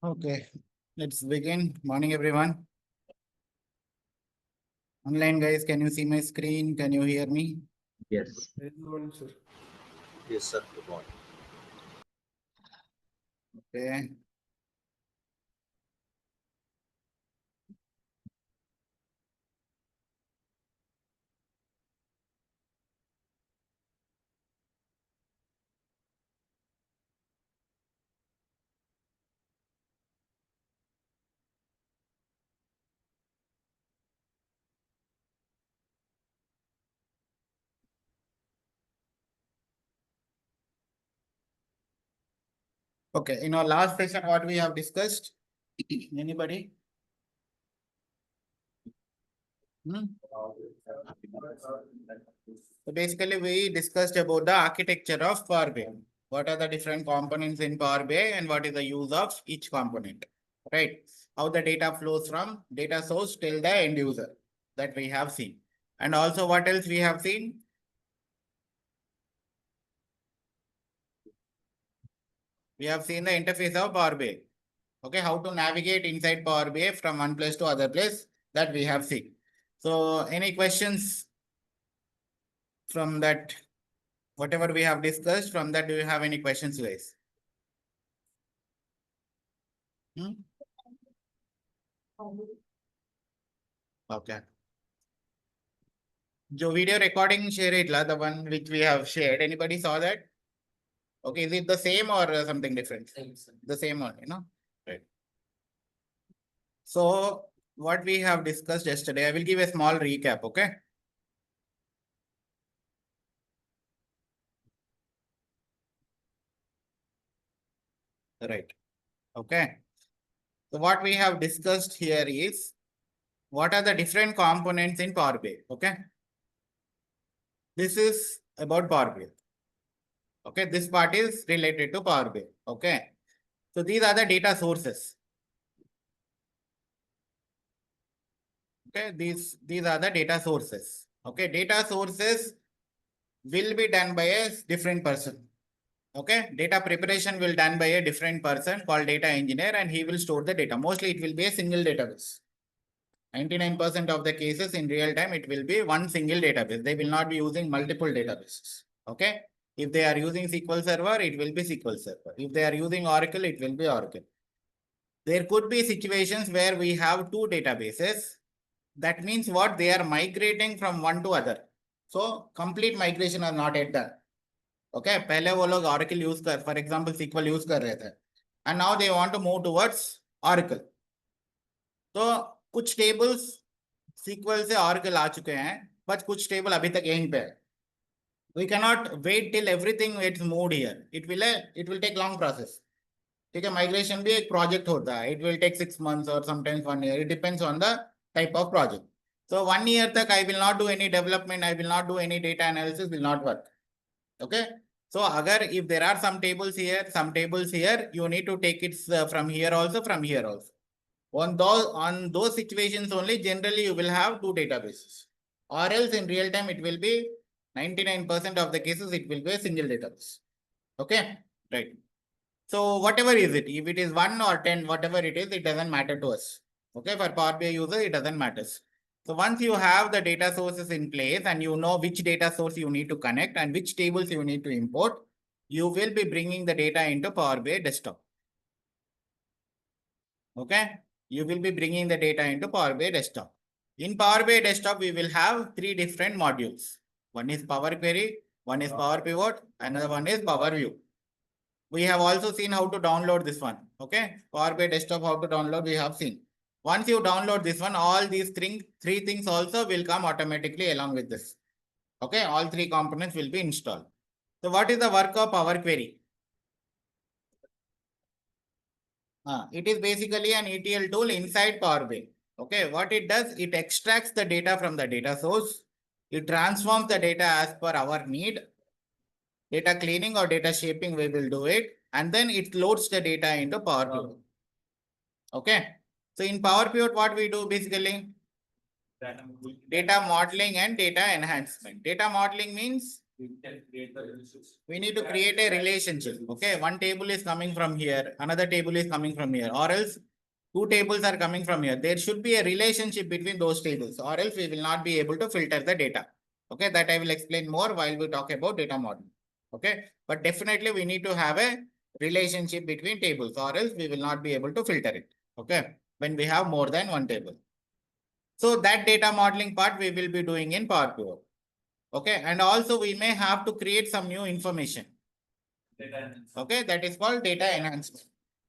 Okay, let's begin. Morning, everyone. Online guys, can you see my screen? Can you hear me? Yes. Good morning, sir. Yes, sir. Good morning. Okay. Okay, in our last session, what we have discussed? Anybody? Hmm? So basically, we discussed about the architecture of Power BI. What are the different components in Power BI and what is the use of each component, right? How the data flows from data source till the end user that we have seen. And also what else we have seen? We have seen the interface of Power BI. Okay, how to navigate inside Power BI from one place to other place that we have seen. So any questions from that, whatever we have discussed from that, do you have any questions guys? Hmm? Okay. जो video recording share it la, the one which we have shared, anybody saw that? Okay, is it the same or something different? The same one, you know? Right. So what we have discussed yesterday, I will give a small recap, okay? Right. Okay. So what we have discussed here is what are the different components in Power BI, okay? This is about Power BI. Okay, this part is related to Power BI. Okay. So these are the data sources. Okay, these are the data sources. Okay, data sources will be done by a different person. Okay, data preparation will done by a different person called data engineer, and he will store the data. Mostly it will be a single database. 99% of the cases in real time, it will be one single database. They will not be using multiple databases. Okay. If they are using SQL Server, it will be SQL Server. If they are using Oracle, it will be Oracle. There could be situations where we have two databases. That means what? They are migrating from one to other. So complete migration is not yet done. Okay, पहले वो लोग Oracle use कर, for example, SQL use कर रहे थे. And now they want to move towards Oracle. तो कुछ tables SQL से Oracle आ चुके हैं, but कुछ table अभी तक यहीं पे है. We cannot wait till everything gets moved here. It will take long process. ठीक है, migration भी एक project होता है. It will take 6 months or sometimes 1 year. It depends on the type of project. So 1 year तक I will not do any development. I will not do any data analysis. Will not work. Okay. So agar if there are some tables here, some tables here, you need to take it from here also, from here also. On those situations only, generally you will have two databases. Or else in real time, it will be 99% of the cases, it will be a single database. Okay, right. So whatever is it, if it is 1 or 10, whatever it is, it doesn't matter to us. Okay, for Power BI user, it doesn't matter. So once you have the data sources in place and you know which data source you need to connect and which tables you need to import, you will be bringing the data into Power BI desktop. Okay, you will be bringing the data into Power BI desktop. In Power BI desktop, we will have three different modules. One is Power Query, one is Power Pivot, another one is Power View. We have also seen how to download this one. Okay, Power BI desktop, how to download, we have seen. Once you download this one, all these three things also will come automatically along with this. Okay, all three components will be installed. So what is the work of Power Query? It is basically an ETL tool inside Power BI. Okay, what it does, it extracts the data from the data source. It transforms the data as per our need. Data cleaning or data shaping, we will do it. And then it loads the data into Power Pivot. Okay. So in Power Pivot, what we do basically? Data modeling and data enhancement. Data modeling means We need to create a relationship. Okay, one table is coming from here, another table is coming from here, or else two tables are coming from here. There should be a relationship between those tables, or else we will not be able to filter the data. Okay, that I will explain more while we talk about data modeling. Okay, but definitely we need to have a relationship between tables, or else we will not be able to filter it. Okay, when we have more than one table. So that data modeling part we will be doing in Power Pivot. Okay, and also we may have to create some new information. Okay, that is called data enhancement.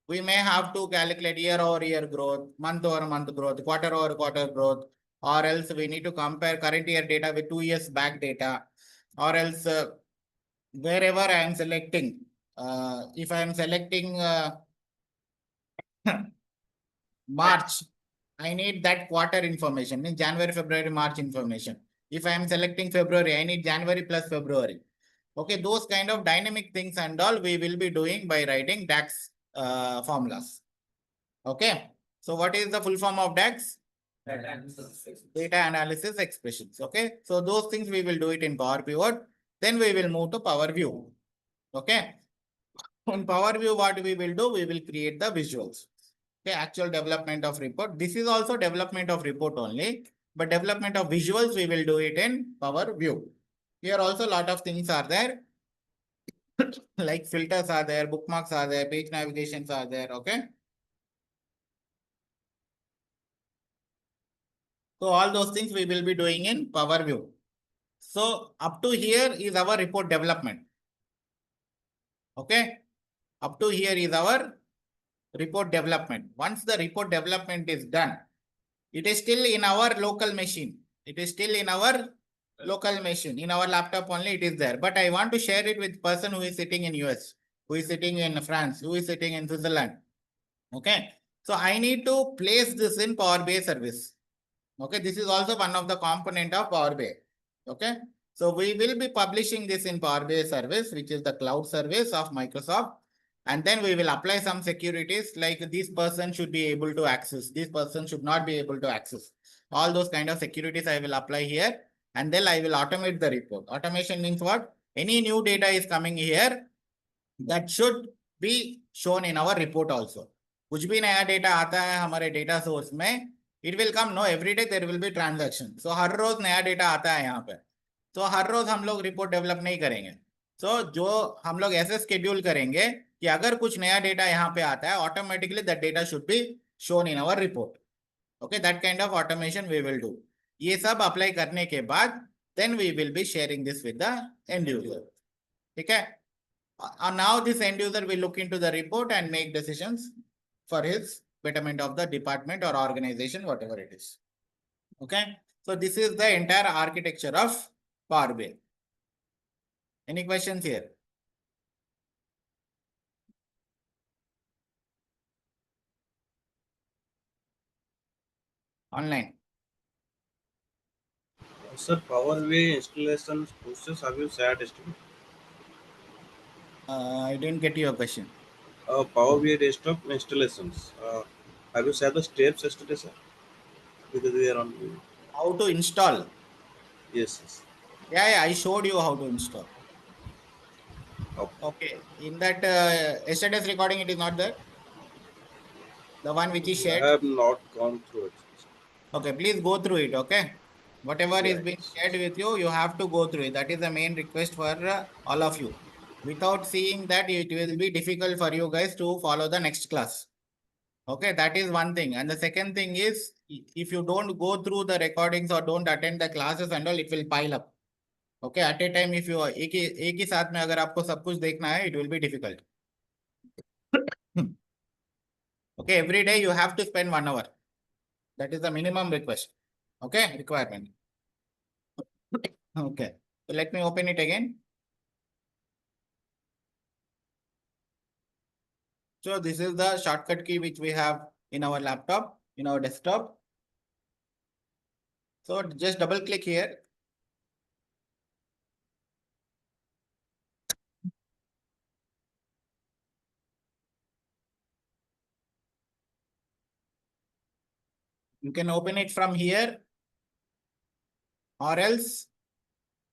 We may have to calculate year over year growth, month over month growth, quarter over quarter growth, or else we need to compare current year data with 2 years back data, or else wherever I am selecting, if I am selecting March, I need that quarter information, means January, February, March information. If I am selecting February, I need January plus February. Okay, those kind of dynamic things and all we will be doing by writing DAX formulas. Okay, so what is the full form of DAX? Data analysis expressions. Okay, so those things we will do it in Power Pivot. Then we will move to Power View. Okay, in Power View, what we will do? We will create the visuals. Okay, actual development of report. This is also development of report only, but development of visuals we will do it in Power View. Here also a lot of things are there. Like filters are there, bookmarks are there, page navigations are there. Okay. So all those things we will be doing in Power View. So up to here is our report development. Okay. Up to here is our report development. Once the report development is done, it is still in our local machine. It is still in our local machine. In our laptop only it is there. But I want to share it with person who is sitting in US, who is sitting in France, who is sitting in Switzerland. Okay. So I need to place this in Power BI service. Okay. This is also one of the component of Power BI. Okay. So we will be publishing this in Power BI service, which is the cloud service of Microsoft. And then we will apply some securities like this person should be able to access, this person should not be able to access. All those kind of securities I will apply here. And then I will automate the report. Automation means what? Any new data is coming here, that should be shown in our report also. कुछ भी नया data आता है हमारे data source में, it will come, no, every day there will be transaction. So हर रोज नया data आता है यहाँ पे. तो हर रोज हम लोग रिपोर्ट डेवलप नहीं करेंगे. So जो हम लोग ऐसे schedule करेंगे कि अगर कुछ नया डेटा यहाँ पे आता है, automatically that data should be shown in our report. Okay, that kind of automation we will do. ये सब apply करने के बाद then we will be sharing this with the end user. ठीक है. Now this end user will look into the report and make decisions for his betterment of the department or organization, whatever it is. Okay. So this is the entire architecture of Power BI. Any questions here? Online. Sir, Power BI installation process have you shared yesterday? I didn't get your question. Power BI desktop installations. Have you shared the steps yesterday, sir? Because we are on. How to install? Yes, yes. Yeah, I showed you how to install. Okay. Okay. In that yesterday's recording, it is not there. The one which is I shared. have not gone through it. Okay, please go through it. Okay. Whatever is Yeah, being yes. shared with you, you have to go through it. That is the main request for all of you. Without seeing that, it will be difficult for you guys to follow the next class. Okay, that is one thing. And the second thing is, if you don't go through the recordings or don't attend the classes and all, it will pile up. Okay, at a time, if you एक ही साथ में अगर आपको सब कुछ देखना है, it will be difficult. Okay, every day you have to spend 1 hour. That is the minimum request. Okay, requirement. Okay, so let me open it again. So this is the shortcut key which we have in our laptop, in our desktop. So just double click here. You can open it from here, or else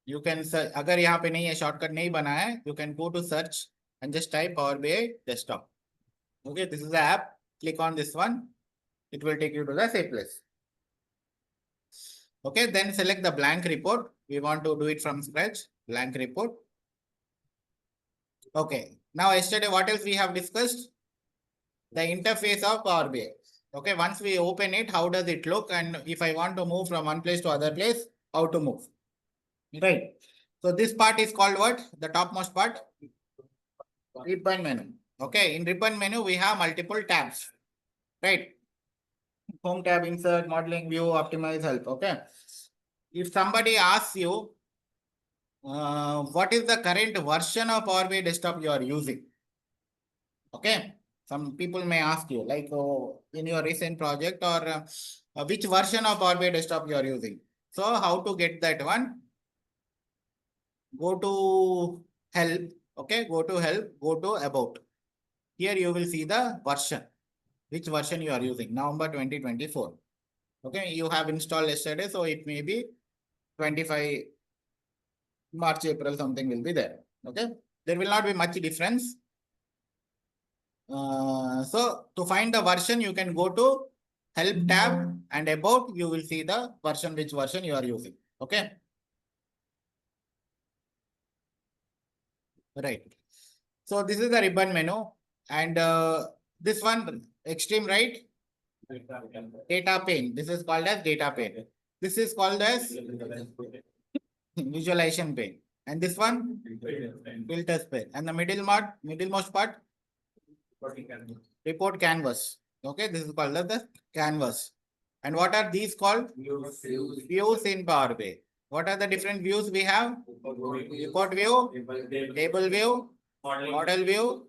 You can search, अगर यहाँ पे नहीं है shortcut नहीं बना है, you can go to search and just type Power BI desktop. Okay, this is the app. Click on this one. It will take you to the same place. Okay, then select the blank report. We want to do it from scratch. Blank report. Okay. Now yesterday, what else we have discussed? The interface of Power BI. Okay, once we open it, how does it look? And if I want to move from one place to other place, how to move? Right. So this part is called what? The topmost part? Ribbon menu. Okay, in ribbon menu, we have multiple tabs. Right. Home tab, insert, modeling, view, optimize, help. Okay. If somebody asks you, what is the current version of Power BI desktop you are using? Okay. Some people may ask you, like in your recent project, or which version of Power BI desktop you are using. So how to get that one? Go to help. Okay. Go to help. Go to about. Here you will see the version. Which version you are using? November 2024. Okay. You have installed yesterday, so it may be 25 March, April, something will be there. Okay. There will not be much difference. So to find the version, you can go to help tab and about, you will see the version, which version you are using. Okay. Right. So this is the ribbon menu, and this one extreme right, data pane. This is called as data pane. This is called as visualization pane. And this one filters pane. And the middlemost part, report canvas. Okay, this is called as the canvas. And what are these called? Views in Power BI. What are the different views we have? Report view, table view, model view,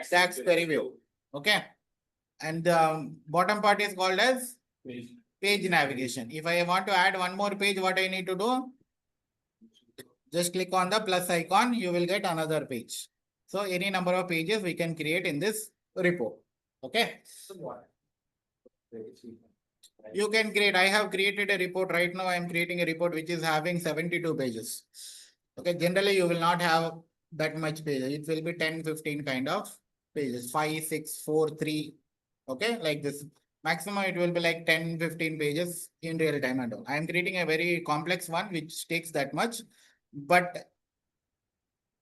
tax query view. Okay. And the bottom part is called as page navigation. If I want to add one more page, what I need to do? Just click on the plus icon, you will get another page. So any number of pages we can create in this report. Okay. You can create, I have created a report right now. I am creating a report which is having 72 pages. Okay. Generally, you will not have that much pages. It will be 10, 15 kind of pages, 5, 6, 4, 3. Okay. Like this. Maximum, it will be like 10, 15 pages in real time and all. I am creating a very complex one which takes that much. But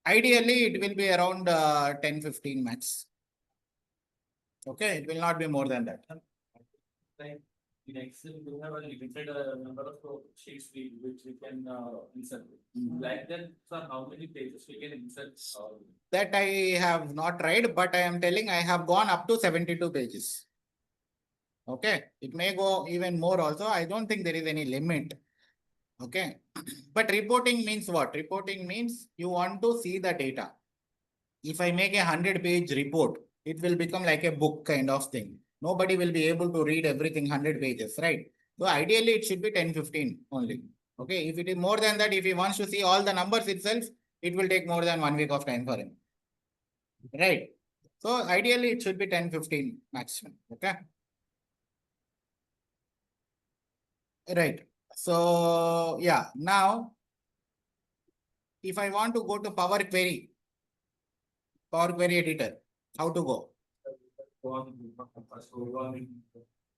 ideally, it will be around 10, 15 max. Okay, it will not be more than that. Like in Excel, we have a limited number of sheets which we can insert. Like that, sir, how many pages we can insert? That I have not tried, but I am telling I have gone up to 72 pages. Okay, it may go even more also. I don't think there is any limit. Okay, but reporting means what? Reporting means you want to see the data. If I make a 100-page report, it will become like a book kind of thing. Nobody will be able to read everything 100 pages, right? So ideally, it should be 10, 15 only. Okay, if it is more than that, if he wants to see all the numbers itself, it will take more than 1 week of time for him. Right? So ideally, it should be 10, 15 maximum. Okay. Right. So yeah, now if I want to go to Power Query editor, how to go? First go on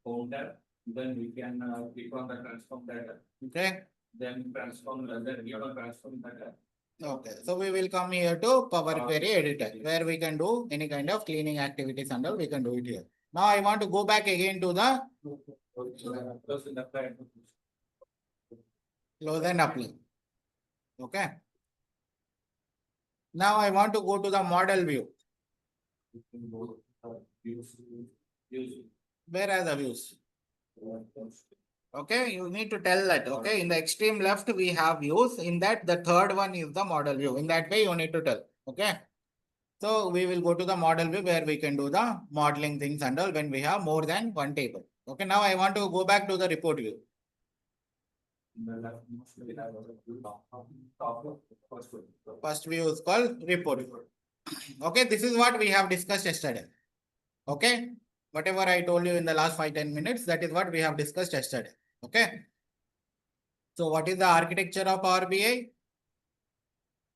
home tab, then we can click on the transform data. Okay. Then transform, then we have transform data. Okay, so we will come here to Power Query editor where we can do any kind of cleaning activities and all. We can do it here. Now I want to go back again to the close and apply. Okay. Now I want to go to the model view. Where are the views? Okay, you need to tell that. Okay, in the extreme left, we have views. In that, the third one is the model view. In that way, you need to tell. Okay. So we will go to the model view where we can do the modeling things and all when we have more than one table. Okay, now I want to go back to the report view. First view is called report. Okay, this is what we have discussed yesterday. Okay, whatever I told you in the last 5-10 minutes, that is what we have discussed yesterday. Okay. So what is the architecture of Power BI?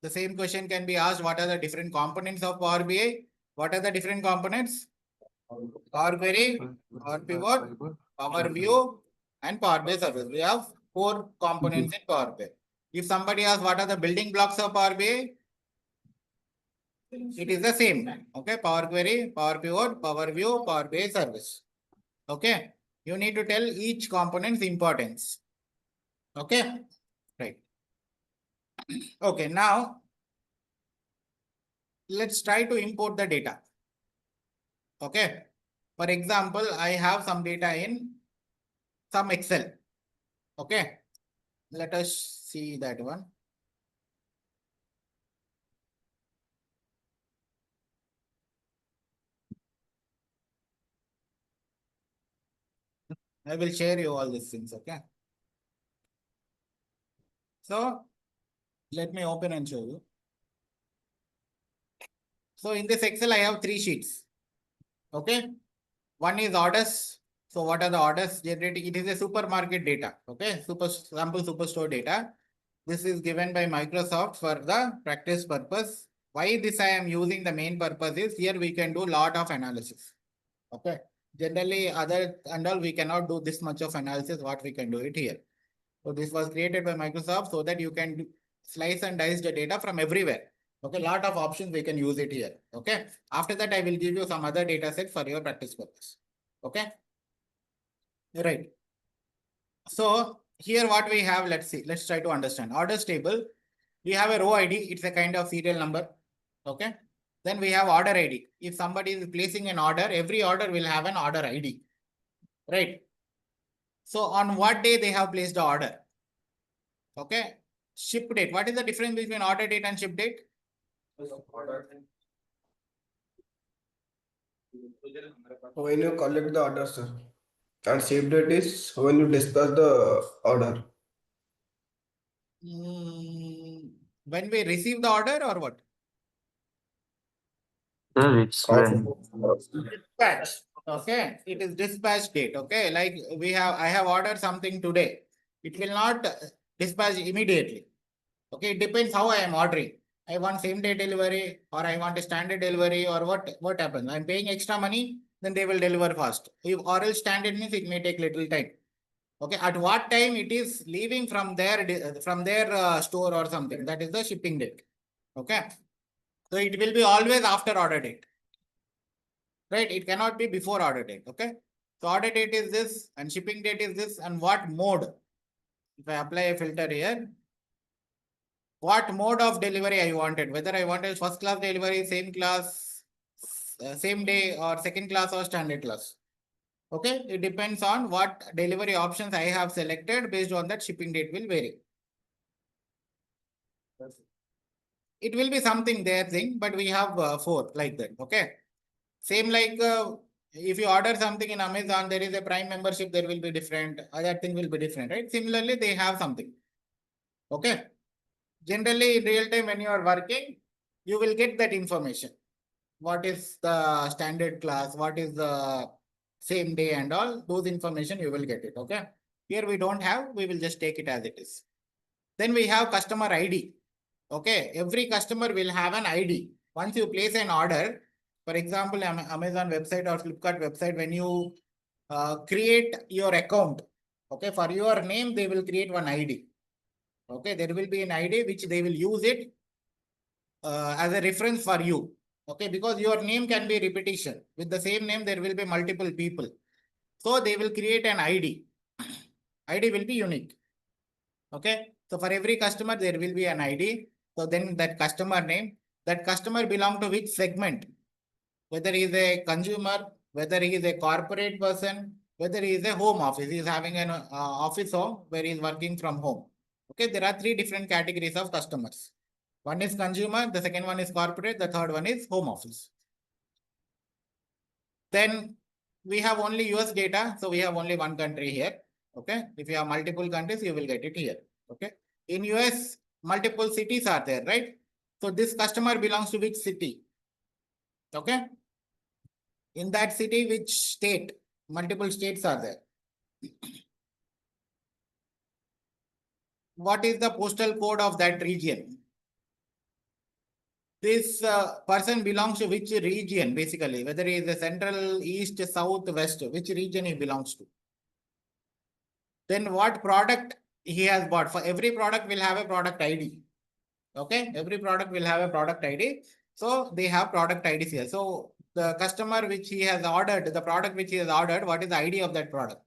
The same question can be asked, what are the different components of Power BI? What are the different components? Power Query, Power Pivot, Power View, and Power BI Service. We have 4 components in Power BI. If somebody asks what are the building blocks of Power BI, it is the same. Okay, Power Query, Power Pivot, Power View, Power BI Service. Okay, you need to tell each component's importance. Okay, right. Okay, now let's try to import the data. Okay, for example, I have some data in some Excel. Okay, let us see that one. I will share you all these things. Okay, so let me open and show you. So in this Excel, I have 3 sheets. Okay, one is orders. So what are the orders generating? It is a supermarket data. Okay, sample superstore data. This is given by Microsoft for the practice purpose. Why this I am using the main purpose is here we can do lot of analysis. Okay, generally other and all we cannot do this much of analysis. What we can do it here. So this was created by Microsoft so that you can slice and dice the data from everywhere. Okay, lot of options we can use it here. Okay, after that I will give you some other data set for your practice purpose. Okay, right. So here what we have, let's see, let's try to understand. Orders table, we have a row ID, it's a kind of serial number. Okay, then we have order ID. If somebody is placing an order, every order will have an order ID, right? So on what day they have placed the order? Okay, ship date. What is the difference between order date and ship date? When you collect the order, sir, and ship date is when you dispatch the order. When we receive the order or what? Sir, it's when Dispatch. Okay, it is dispatch date. Okay, like I have ordered something today. It will not dispatch immediately. Okay, it depends how I am ordering. I want same day delivery or I want a standard delivery or what happens? I'm paying extra money, then they will deliver fast. If or else standard means it may take little time. Okay, at what time it is leaving from their store or something, that is the shipping date. Okay, so it will be always after order date, right? It cannot be before order date. Okay, so order date is this and shipping date is this, and what mode? If I apply a filter here, what mode of delivery I wanted, whether I wanted first class delivery, same class, same day, or second class or standard class. Okay, it depends on what delivery options I have selected. Based on that, shipping date will vary. It will be something there thing, but we have 4 like that. Okay, same like if you order something in Amazon, there is a Prime membership, there will be different, other thing will be different, right? Similarly, they have something. Okay, generally in real time when you are working, you will get that information. What is the standard class, what is the same day and all those information you will get it. Okay, here we don't have, we will just take it as it is. Then we have customer ID. Okay, every customer will have an ID. Once you place an order, for example, Amazon website or Flipkart website, when you create your account, okay, for your name, they will create one ID. Okay, there will be an ID which they will use it as a reference for you. Okay, because your name can be repetition. With the same name, there will be multiple people. So they will create an ID. ID will be unique. Okay, so for every customer, there will be an ID. So then that customer name, that customer belong to which segment? Whether he is a consumer, whether he is a corporate person, whether he is a home office, he is having an office home where he is working from home. Okay, there are 3 different categories of customers. One is consumer, the second one is corporate, the third one is home office. Then we have only US data, so we have only one country here. Okay, if you have multiple countries, you will get it here. Okay, in US, multiple cities are there, right? So this customer belongs to which city? Okay, in that city, which state? Multiple states are there. What is the postal code of that region? this person belongs to which region, basically, whether he is the central, east, south, west, which region he belongs to. Then what product he has bought. For every product will have a product ID. Okay, every product will have a product ID. So they have product IDs here. So the customer which he has ordered, the product which he has ordered, what is the ID of that product?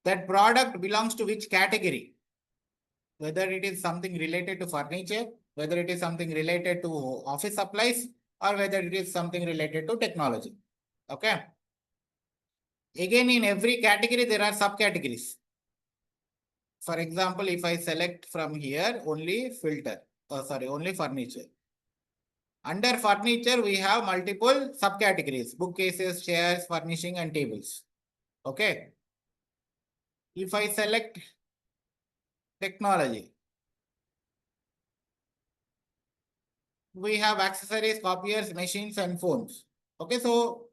That product belongs to which category? Whether it is something related to furniture, whether it is something related to office supplies, or whether it is something related to technology. Okay. Again, in every category, there are subcategories. For example, if I select from here only filter, only furniture. Under furniture, we have multiple subcategories: bookcases, chairs, furnishing, and tables. Okay. If I select technology, we have accessories, copiers, machines, and phones. Okay, so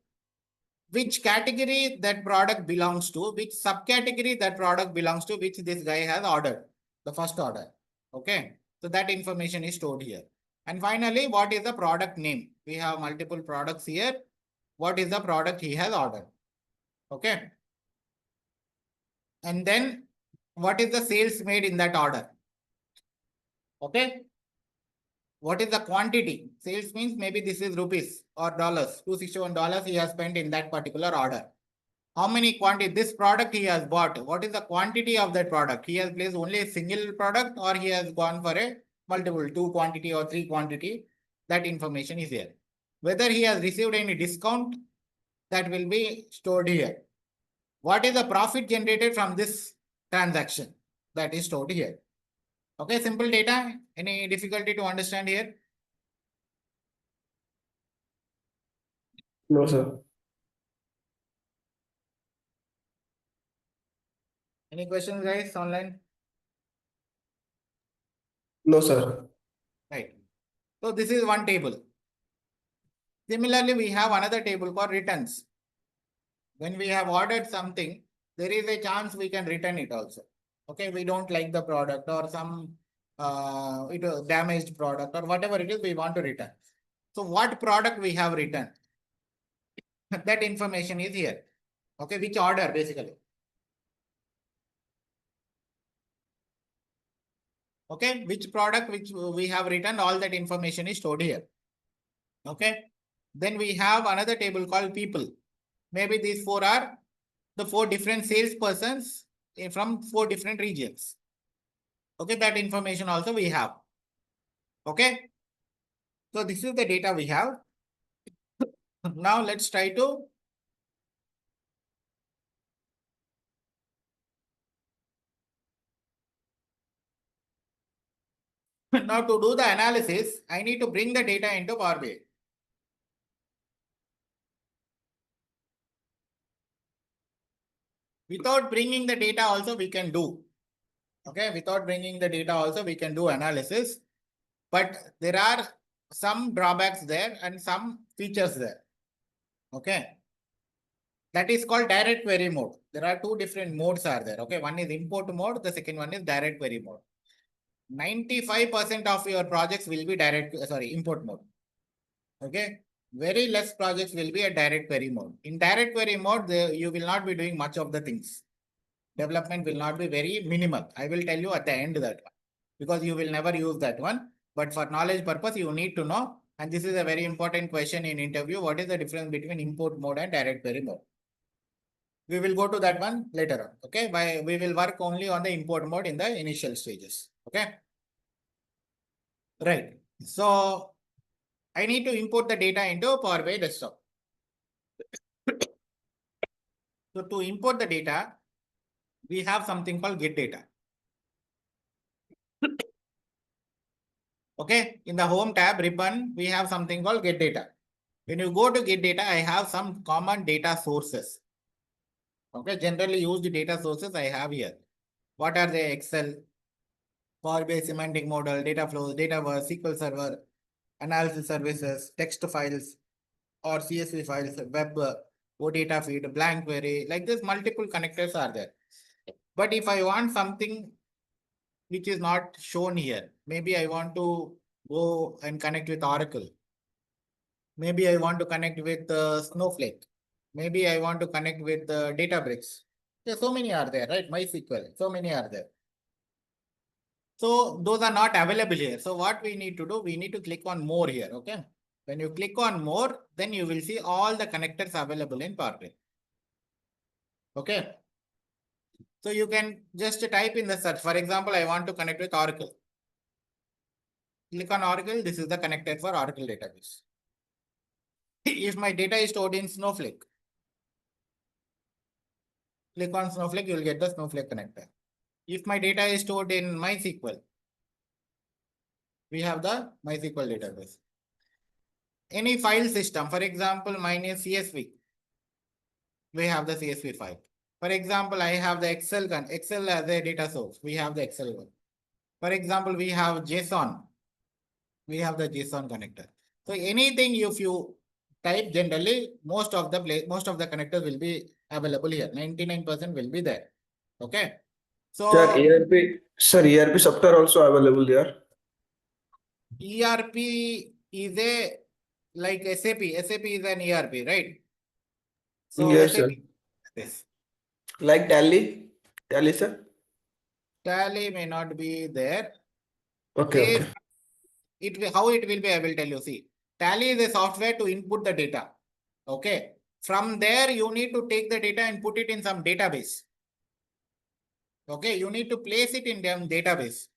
which category that product belongs to, which subcategory that product belongs to, which this guy has ordered, the first order. Okay, so that information is stored here. And finally, what is the product name? We have multiple products here. What is the product he has ordered? Okay. And then what is the sales made in that order? Okay. What is the quantity? Sales means maybe this is rupees or dollars. $261 he has spent in that particular order. How many quantity? This product he has bought. What is the quantity of that product? He has placed only a single product, or he has gone for a multiple 2 quantity or 3 quantity. That information is here. Whether he has received any discount, that will be stored here. What is the profit generated from this transaction? That is stored here. Okay, simple data. Any difficulty to understand here? No, sir. Any questions, guys, online? No, sir. Right. So this is one table. Similarly, we have another table called returns. When we have ordered something, there is a chance we can return it also. Okay, we don't like the product, or some damaged product, or whatever it is, we want to return. So what product we have returned? That information is here. Okay, which order basically. Okay, which product which we have returned, all that information is stored here. Okay, then we have another table called people. Maybe these 4 are the 4 different salespersons from 4 different regions. Okay, that information also we have. Okay, so this is the data we have. Now let's try to now to do the analysis, I need to bring the data into Power BI. Without bringing the data also we can do. Okay, without bringing the data also we can do analysis. But there are some drawbacks there and some features there. Okay. That is called direct query mode. There are 2 different modes are there. Okay, one is import mode, the second one is direct query mode. 95% of your projects will be import mode. Okay, very less projects will be a direct query mode. In direct query mode, you will not be doing much of the things. Development will not be very minimal. I will tell you at the end that one, because you will never use that one. But for knowledge purpose, you need to know. And this is a very important question in interview. What is the difference between import mode and direct query mode? We will go to that one later on. Okay, we will work only on the import mode in the initial stages. Okay, right. So I need to import the data into Power BI desktop. So to import the data, we have something called get data. Okay, in the home tab ribbon, we have something called get data. When you go to get data, I have some common data sources. Okay, generally used data sources I have here. What are they? Excel, Power BI semantic model, data flows, Dataverse, SQL Server, analysis services, text files or CSV files, web, OData feed, blank query, like this multiple connectors are there. But if I want something which is not shown here, maybe I want to go and connect with Oracle. Maybe I want to connect with Snowflake. Maybe I want to connect with Databricks. Yeah, so many are there, right? MySQL, so many are there. So those are not available here. So what we need to do, we need to click on more here, okay? When you click on more, then you will see all the connectors available in Power BI. Okay. So you can just type in the search. For example, I want to connect with Oracle. Click on Oracle. This is the connector for Oracle database. If my data is stored in Snowflake, click on Snowflake, you will get the Snowflake connector. If my data is stored in MySQL, we have the MySQL database. Any file system, for example, mine is CSV. We have the CSV file. For example, I have the Excel as a data source. We have the Excel one. For example, we have JSON. We have the JSON connector. So anything if you type, generally most of the connectors will be available here. 99% will be there. Okay. So ERP software also available there. ERP is a like SAP. SAP is an ERP, right? So Yes, SAP, sir. yes. Like Tally, sir. Tally may not be there. Okay, okay. How it will be, I will tell you. See, Tally is a software to input the data. Okay. From there, you need to take the data and put it in some database. Okay. You need to place it in the database.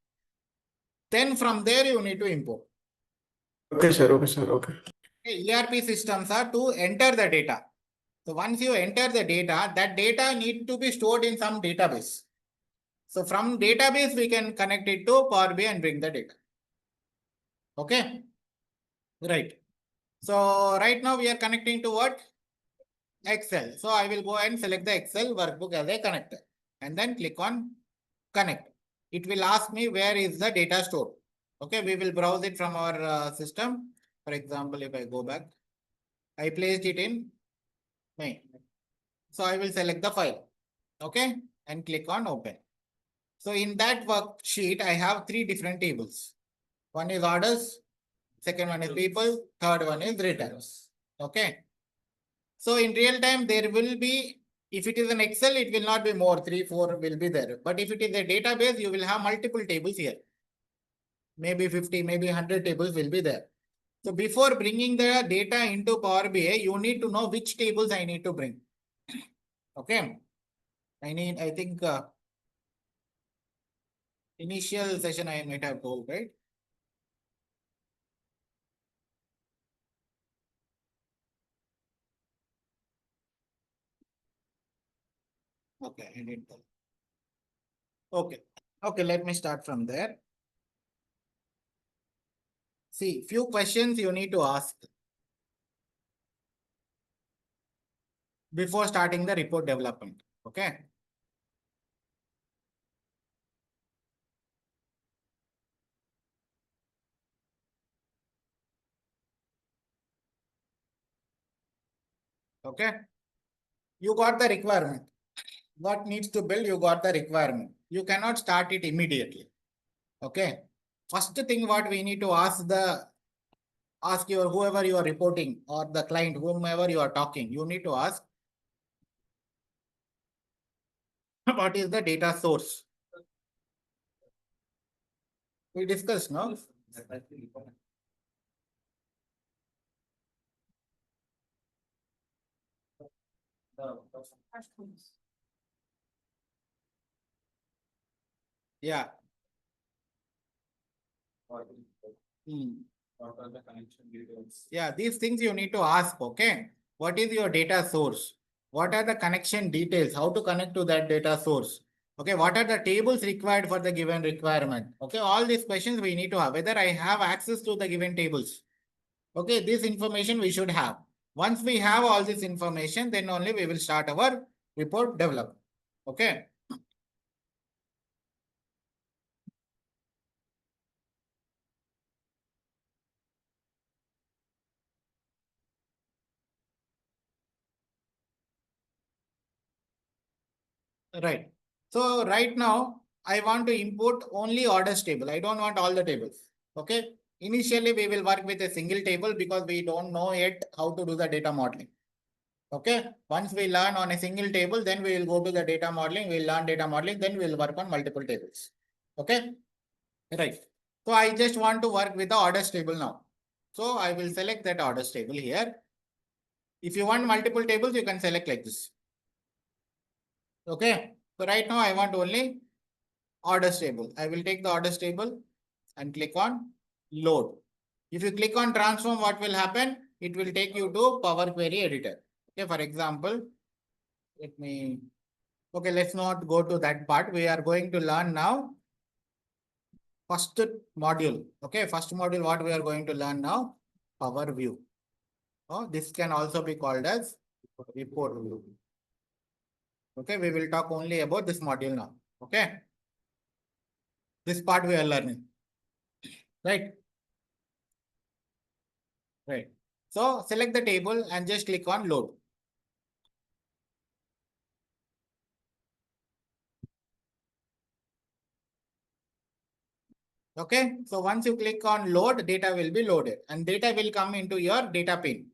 Then from there, you need to import. Okay, sir. Okay, sir. Okay. ERP systems are to enter the data. So once you enter the data, that data need to be stored in some database. So from database, we can connect it to Power BI and bring the data. Okay. Right. So right now we are connecting to what? Excel. So I will go and select the Excel workbook as a connector and then click on connect. It will ask me where is the data stored. Okay, we will browse it from our system. For example, if I go back, I placed it in main. So I will select the file. Okay, and click on open. So in that worksheet, I have three different tables. One is orders, second one is people, third one is returns. Okay. So in real time, there will be, if it is an Excel, it will not be more, 3, 4 will be there. But if it is a database, you will have multiple tables here. Maybe 50, maybe 100 tables will be there. So before bringing the data into Power BI, you need to know which tables I need to bring. Okay. I think initial session I might have told, right? Okay, I did that. Okay. Okay, let me start from there. See, few questions you need to ask before starting the report development. Okay. Okay. You got the requirement. What needs to build, you got the requirement. You cannot start it immediately. Okay. First thing what we need to ask your whoever you are reporting or the client, whomever you are talking, you need to ask what is the data source. We discussed, no? Yeah. What are the connection details? Yeah, these things you need to ask, okay? What is your data source? What are the connection details? How to connect to that data source? Okay, what are the tables required for the given requirement? Okay, all these questions we need to have. Whether I have access to the given tables. Okay, this information we should have. Once we have all this information, then only we will start our report development. Okay. Right. So right now, I want to import only orders table. I don't want all the tables. Okay. initially we will work with a single table because we don't know yet how to do the data modeling. Okay, once we learn on a single table, then we will go to the data modeling, we'll learn data modeling, then we'll work on multiple tables. Okay, right. So I just want to work with the orders table now. So I will select that orders table here. If you want multiple tables, you can select like this. Okay, so right now I want only orders table. I will take the orders table and click on load. If you click on transform, what will happen? It will take you to Power Query editor. Okay, for example, let's not go to that part. We are going to learn now first module. Okay, first module, what we are going to learn now? Power View. Oh, this can also be called as report view. Okay, we will talk only about this module now. Okay, this part we are learning. Right. Right. So select the table and just click on load. Okay, so once you click on load, data will be loaded and data will come into your data pane.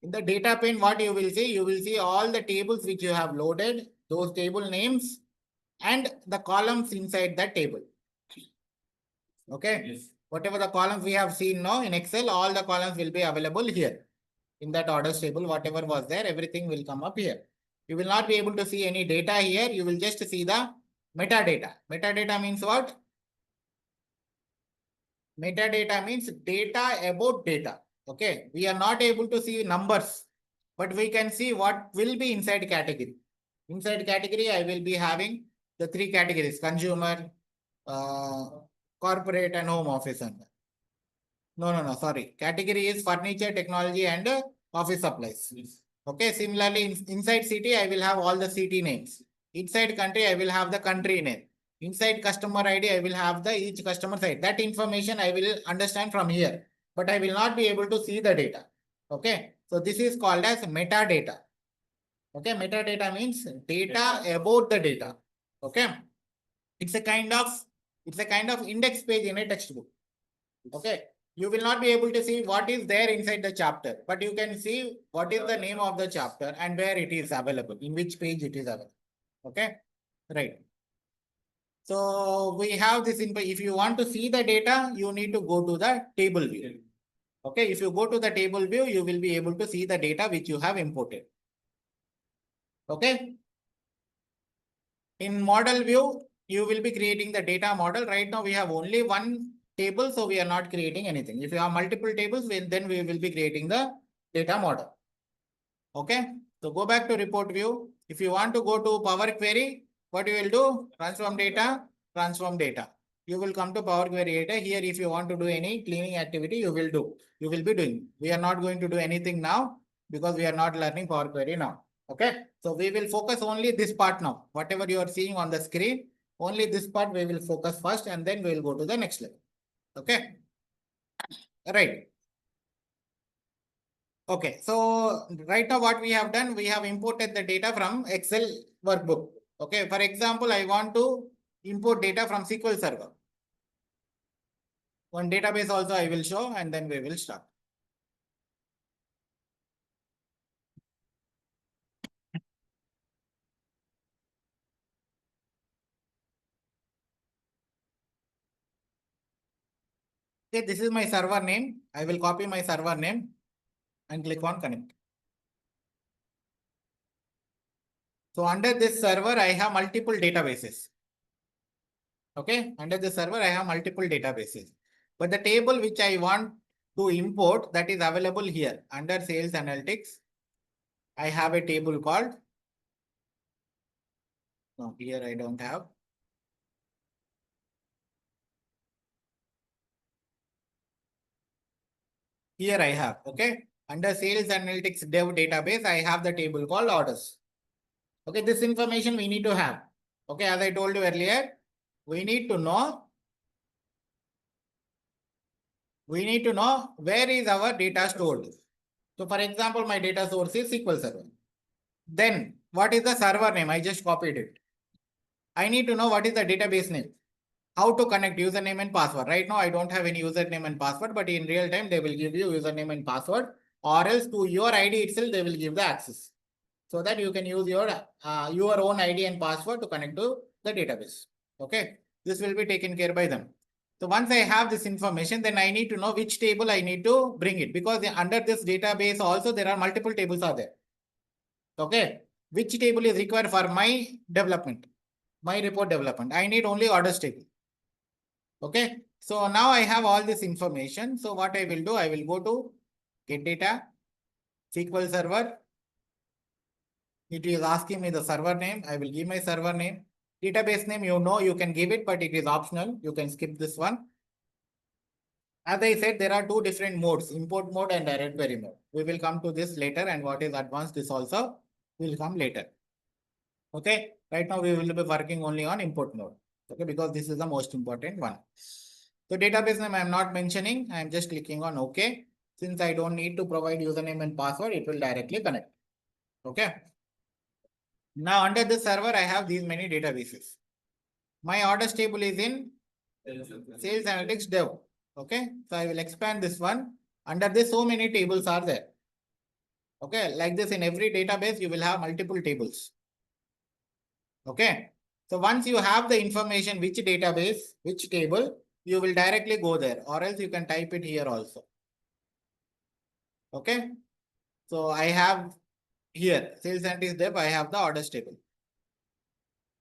In the data pane, what you will see? You will see all the tables which you have loaded, those table names and the columns inside that table. Okay, Yes. whatever the columns we have seen now in Excel, all the columns will be available here. In that orders table, whatever was there, everything will come up here. You will not be able to see any data here. You will just see the metadata. Metadata means what? Metadata means data about data. Okay, we are not able to see numbers, but we can see what will be inside category. Inside category, I will be having the three categories: consumer, corporate, and home office. No, sorry. Category is furniture, technology, and office supplies. Yes. Okay, similarly, inside city, I will have all the city names. Inside country, I will have the country name. Inside customer ID, I will have the each customer side. That information I will understand from here, but I will not be able to see the data. Okay, so this is called as metadata. Okay, metadata means data about the data. Okay, it's a kind of index page in a textbook. Okay, you will not be able to see what is there inside the chapter, but you can see what is the name of the chapter and where it is available, in which page it is available. Okay, right. So we have this info. If you want to see the data, you need to go to the table view. Okay, if you go to the table view, you will be able to see the data which you have imported. Okay. In model view, you will be creating the data model. Right now we have only one table, so we are not creating anything. If you have multiple tables, then we will be creating the data model. Okay, so go back to report view. If you want to go to Power Query, what you will do? Transform data. You will come to Power Query data. Here, if you want to do any cleaning activity, you will be doing. We are not going to do anything now because we are not learning Power Query now. Okay, so we will focus only this part now. Whatever you are seeing on the screen, only this part we will focus first and then we will go to the next level. Okay, right. Okay, so right now what we have done, we have imported the data from Excel workbook. Okay, for example, I want to import data from SQL Server. One database also I will show and then we will start. Okay, this is my server name. I will copy my server name and click on connect. So under this server, I have multiple databases. Okay, under the server, I have multiple databases. But the table which I want to import, that is available here under sales analytics. I have a table called, no, here I don't have. Here I have, okay. Under sales analytics dev database, I have the table called orders. Okay, this information we need to have. Okay, as I told you earlier, we need to know where is our data stored. So for example, my data source is SQL Server. Then what is the server name? I just copied it. I need to know what is the database name. how to connect username and password. Right now, I don't have any username and password, but in real time, they will give you username and password, or else to your ID itself, they will give the access so that you can use your own ID and password to connect to the database. Okay, this will be taken care by them. So once I have this information, then I need to know which table I need to bring it, because under this database also there are multiple tables are there. Okay, which table is required for my development, my report development? I need only orders table. Okay, so now I have all this information. So what I will do, I will go to get data, SQL Server. It is asking me the server name. I will give my server name. Database name, you can give it, but it is optional. You can skip this one. As I said, there are two different modes, import mode and direct query mode. We will come to this later, and what is advanced, this also will come later. Okay, right now we will be working only on import mode. Okay, because this is the most important one. So database name I am not mentioning. I am just clicking on OK. Since I don't need to provide username and password, it will directly connect. Okay. Now under this server, I have these many databases. My orders table is in Sales Analytics Dev. Okay, so I will expand this one. Under this, so many tables are there. Okay, like this in every database, you will have multiple tables. Okay, so once you have the information, which database, which table, you will directly go there, or else you can type it here also. Okay, so I have here Sales Analytics Dev, I have the orders table.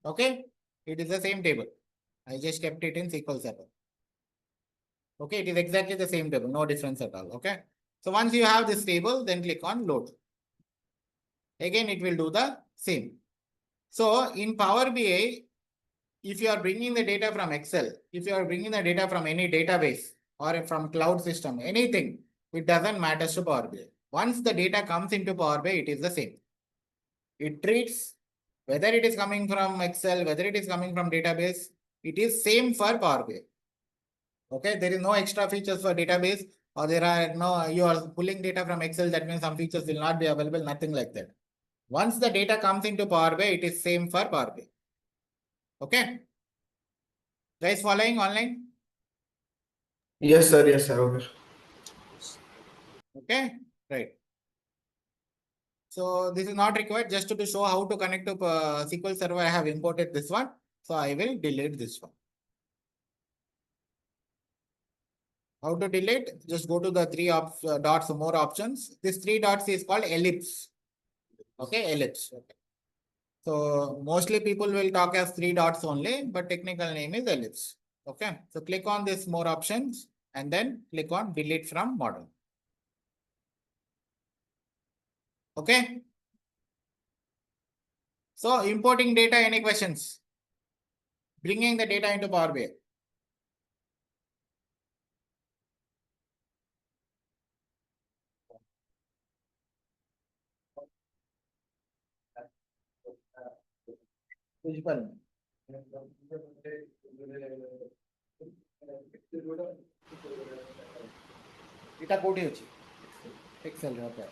Okay, it is the same table. I just kept it in SQL Server. Okay, it is exactly the same table, no difference at all. Okay, so once you have this table, then click on load. Again, it will do the same. So in Power BI, if you are bringing the data from Excel, if you are bringing the data from any database or from cloud system, anything, it doesn't matter to Power BI. Once the data comes into Power BI, it is the same. It treats whether it is coming from Excel, whether it is coming from database, it is same for Power BI. Okay, there is no extra features for database, or there are no, you are pulling data from Excel, that means some features will not be available, nothing like that. Once the data comes into Power BI, it is same for Power BI. Okay. Guys following online? Yes, sir. Yes, sir. Okay. Okay, right. So this is not required, just to show how to connect to SQL Server. I have imported this one. So I will delete this one. How to delete? Just go to the three dots, more options. This three dots is called ellipse. Okay, ellipse. Okay. So mostly people will talk as three dots only, but technical name is ellipse. Okay. So click on this more options and then click on delete from model. Okay. So importing data, any questions? Bringing the data into Power BI. Principal. Data କୋଉଠି ଅଛି? Excel ରେ, okay.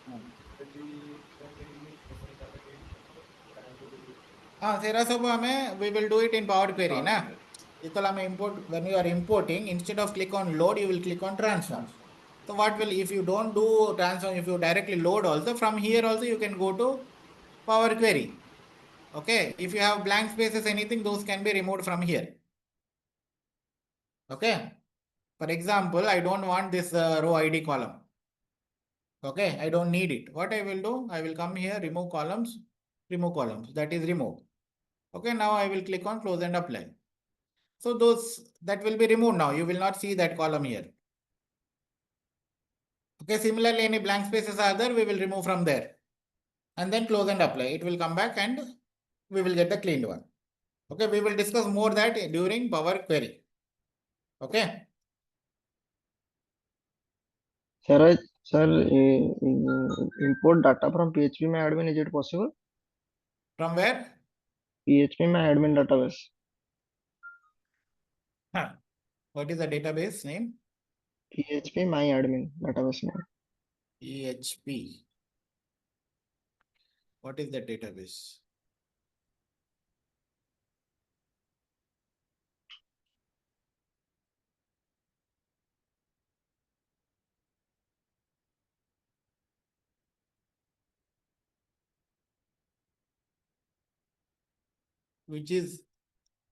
ସେରା ସବୁ ଆମେ we will do it in Power Query ନା. ଯେତେବେଳେ ଆମେ import, when you are importing, instead of click on load, you will click on transform. So what will, if you don't do transform, if you directly load also, from here also you can go to Power Query. Okay, if you have blank spaces, anything, those can be removed from here. Okay, for example, I don't want this row ID column. Okay, I don't need it. What I will do, I will come here, remove columns, that is removed. Okay, now I will click on close and apply. So those that will be removed now. You will not see that column here. Okay, similarly, any blank spaces are there, we will remove from there. And then close and apply. It will come back and we will get the cleaned one. Okay, we will discuss more that during Power Query. Okay. Sir, import data from PHP my admin, is it possible? From where? PHP my admin database. Huh. What is the database name? PHP my admin database name. PHP. What is the database? which is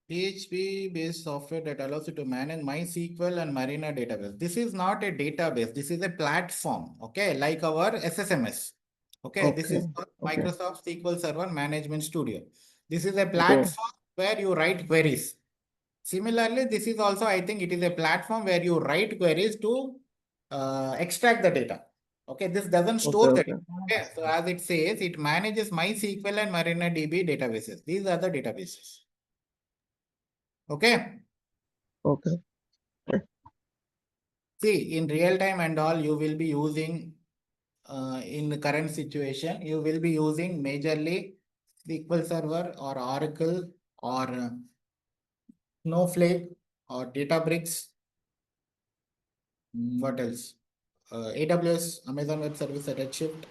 PHP based software that allows you to manage MySQL and Marina database. This is not a database. This is a platform. Okay. Like our SSMS. Okay. This is Okay. for Okay. Microsoft SQL Server Management Studio. This is a Okay. platform where you write queries. Similarly, this is also, I think it is a platform where you write queries to extract the data. Okay, this doesn't store the Okay. data. Okay, so as it says, it manages MySQL and MariaDB databases. These are the databases. Okay. Okay. See, in real time and all, you will be using in the current situation, you will be using majorly SQL Server or Oracle or Snowflake or Databricks. What else? AWS, Amazon Web Service, Redshift.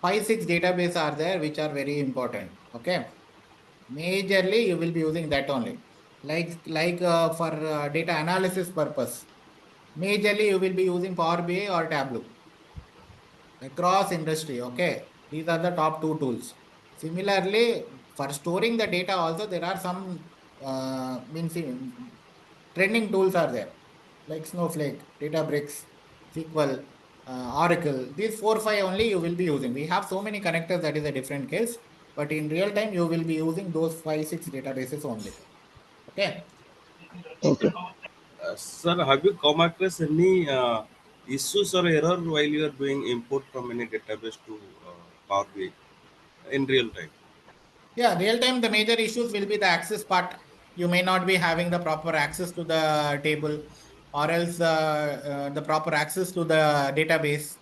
5, 6 database are there which are very important. Okay. Majorly, you will be using that only. Like for data analysis purpose. Majorly, you will be using Power BI or Tableau. Across industry. Okay. These are the top 2 tools. Similarly, for storing the data also, there are some trending tools are there. Like Snowflake, Databricks, SQL, Oracle. These 4, 5 only you will be using. We have so many connectors, that is a different case. But in real time, you will be using those 5, 6 databases only. Okay. Okay. Sir, have you come across any issues or error while you are doing import from any database to Power BI in real time? Yeah, real time, the major issues will be the access part. You may not be having the proper access to the table or else the proper access to the database.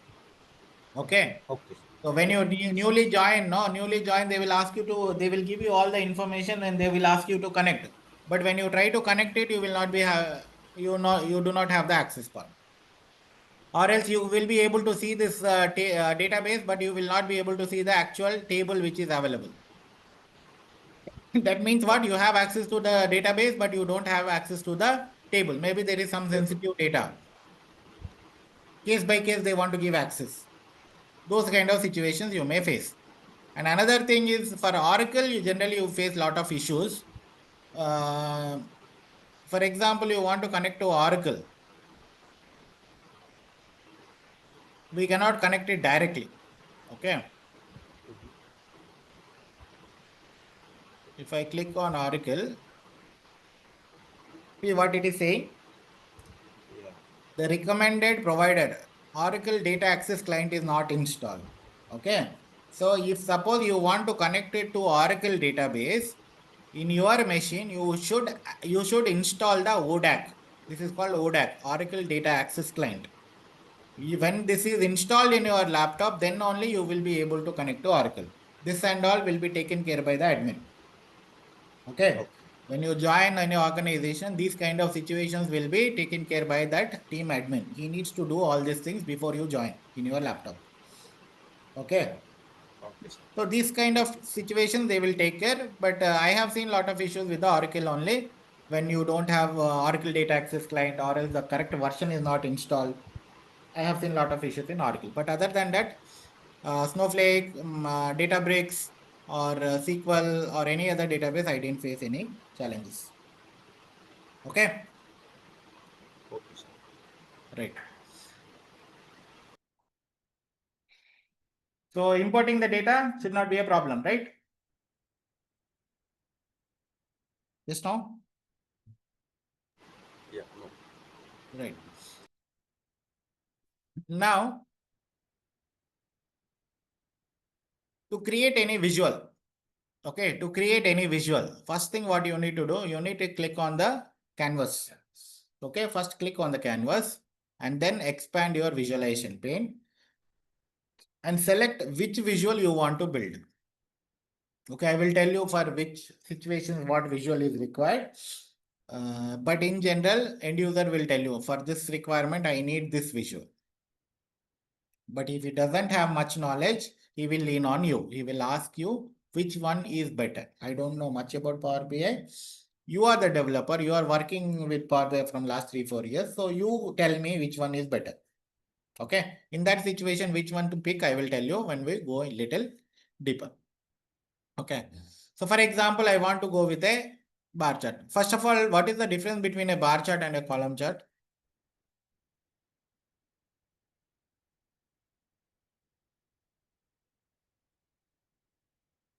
Okay. Okay. So when you newly join, they will ask you to, they will give you all the information and they will ask you to connect. But when you try to connect it, you will not be, you do not have the access part. Or else you will be able to see this database, but you will not be able to see the actual table which is available. That means what? You have access to the database, but you don't have access to the table. Maybe there is some sensitive data. Case by case, they want to give access. Those kind of situations you may face. And another thing is for Oracle, you generally face a lot of issues. For example, you want to connect to Oracle. We cannot connect it directly. Okay. If I click on Oracle, see what it is saying. Yeah. The recommended provider Oracle data access client is not installed. Okay. So if suppose you want to connect it to Oracle database in your machine, you should install the ODAC. This is called ODAC, Oracle Data Access Client. When this is installed in your laptop, then only you will be able to connect to Oracle. This and all will be taken care by the admin. Okay. When you join any organization, these kind of situations will be taken care by that team admin. He needs to do all these things before you join in your laptop. Okay. Okay, sir. So these kind of situations they will take care. But I have seen a lot of issues with the Oracle only when you don't have Oracle data access client or else the correct version is not installed. I have seen a lot of issues in Oracle. But other than that, Snowflake, Databricks, or SQL or any other database, I didn't face any challenges. Okay. Okay, sir. Right. So importing the data should not be a problem, right? Just now? Yeah. No. Right. Now, to create any visual, okay, to create any visual, first thing what you need to do, you need to click on the canvas. Okay, first click on the canvas and then expand your visualization pane and select which visual you want to build. Okay, I will tell you for which situations what visual is required. But in general, end user will tell you for this requirement, I need this visual. But if he doesn't have much knowledge, he will lean on you. He will ask you which one is better. I don't know much about Power BI. You are the developer. You are working with Power BI from last 3-4 years. So you tell me which one is better. Okay. In that situation, which one to pick, I will tell you when we go a little deeper. Okay. So for example, I want to go with a bar chart. First of all, what is the difference between a bar chart and a column chart?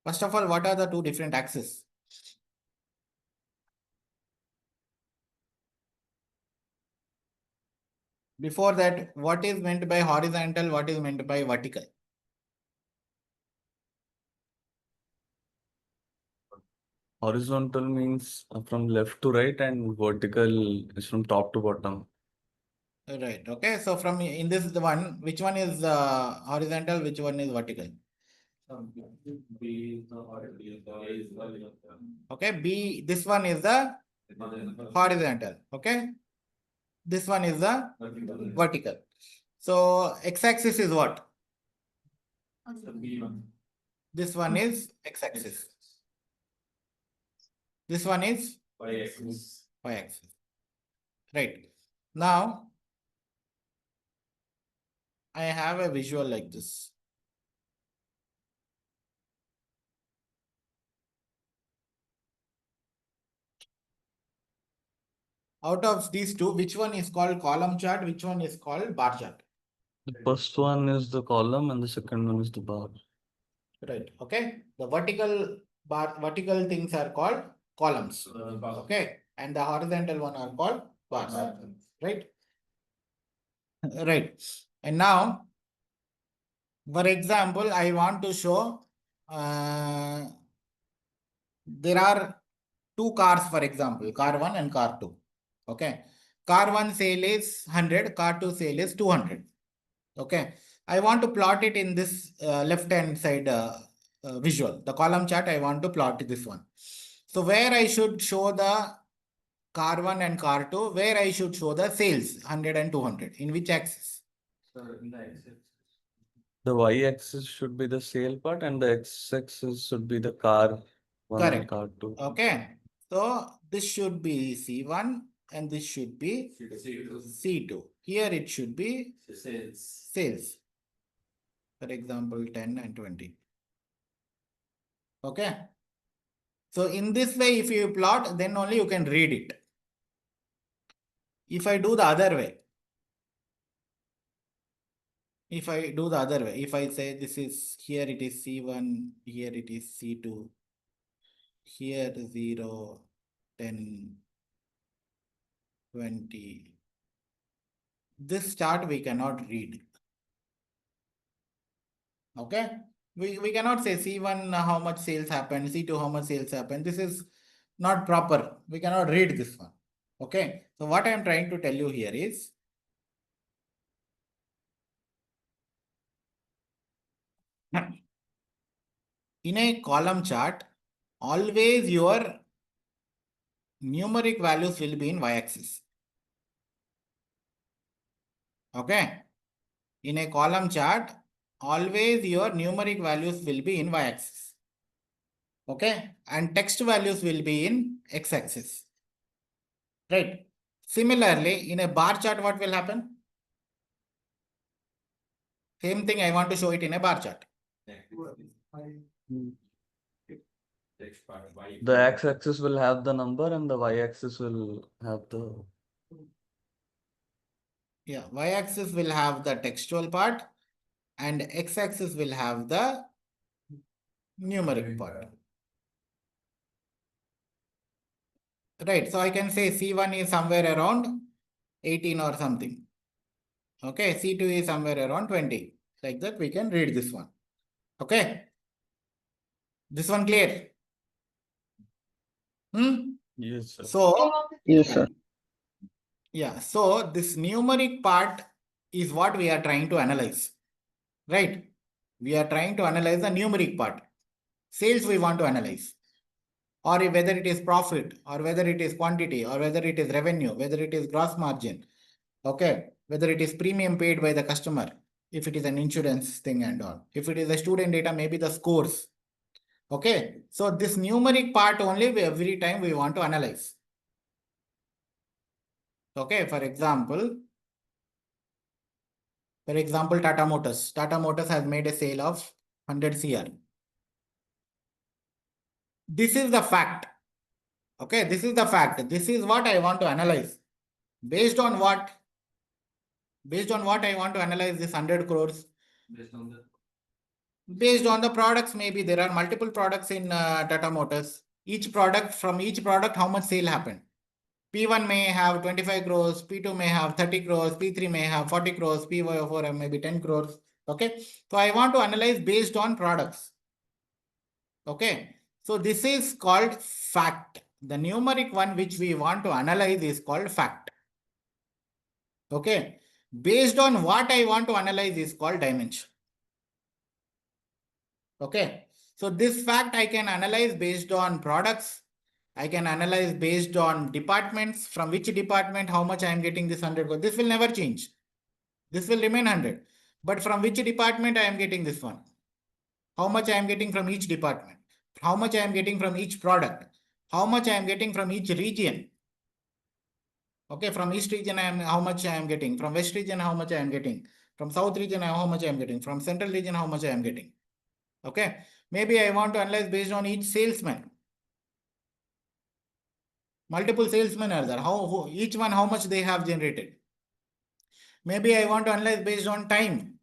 First of all, what are the two different axes? Before that, what is meant by horizontal? What is meant by vertical? Horizontal means from left to right, and vertical is from top to bottom. Right. Okay. So from in this the one, which one is horizontal? Which one is vertical? Okay. B. This one is the horizontal. Okay. This one is the vertical. So x-axis is what? This one is x-axis. This one is y-axis. Right. Now, I have a visual like this. Out of these two, which one is called column chart? Which one is called bar chart? The first one is the column, and the second one is the bar. Right. Okay. The vertical things are called columns. Okay. And the horizontal one are called bars. Right. Right. And now, for example, I want to show there are two cars, for example, car 1 and car 2. Okay. Car 1 sale is 100, car 2 sale is 200. Okay. I want to plot it in this left hand side visual. The column chart, I want to plot this one. So where I should show the car 1 and car 2, where I should show the sales 100 and 200, in which axis? The y-axis should be the sale part, and the x-axis should be the car one and Correct. car two. Okay. So this should be C1 and this should be C2. Here it should be sales. For example, 10 and 20. Okay. So in this way, if you plot, then only you can read it. If I do the other way, if I say this is here it is C1, here it is C2, here 0, 10, 20. This chart we cannot read. Okay. We cannot say C1 how much sales happened, C2 how much sales happened. This is not proper. We cannot read this one. Okay. So what I am trying to tell you here is in a column chart, always your numeric values will be in y-axis. Okay. In a column chart, always your numeric values will be in y-axis. Okay. And text values will be in x-axis. Right. Similarly, in a bar chart, what will happen? Same thing, I want to show it in a bar chart. The x-axis will have the number, and the y-axis will have the... Yeah, y-axis will have the textual part and x-axis will have the numeric part. Right, so I can say C1 is somewhere around 18 or something. Okay, C2 is somewhere around 20. Like that, we can read this one. Okay. This one clear? Yes, sir. So, Yes, sir. yeah, so this numeric part is what we are trying to analyze. Right? We are trying to analyze the numeric part. Sales we want to analyze. Or whether it is profit, or whether it is quantity, or whether it is revenue, whether it is gross margin. Okay. Whether it is premium paid by the customer, if it is an insurance thing and all. If it is a student data, maybe the scores. Okay. So this numeric part only every time we want to analyze. Okay. For example, Tata Motors. Tata Motors has made a sale of 100 CR. This is the fact. Okay, this is the fact. This is what I want to analyze. Based on what? Based on what I want to analyze this 100 crores? Based on the products, maybe there are multiple products in Tata Motors. Each product, from each product, how much sale happened? P1 may have 25 crores, P2 may have 30 crores, P3 may have 40 crores, P4 maybe 10 crores. Okay, so I want to analyze based on products. Okay, so this is called fact. The numeric one which we want to analyze is called fact. Okay, based on what I want to analyze is called dimension. Okay, so this fact I can analyze based on products. I can analyze based on departments, from which department, how much I am getting this 100 crores. This will never change. This will remain 100. But from which department I am getting this one? How much I am getting from each department? How much I am getting from each product? How much I am getting from each region? Okay, from east region, how much I am getting. From west region, how much I am getting. From south region, how much I am getting. From central region, how much I am getting. Okay, maybe I want to analyze based on each salesman. Multiple salesmen are there. Each one, how much they have generated. Maybe I want to analyze based on time.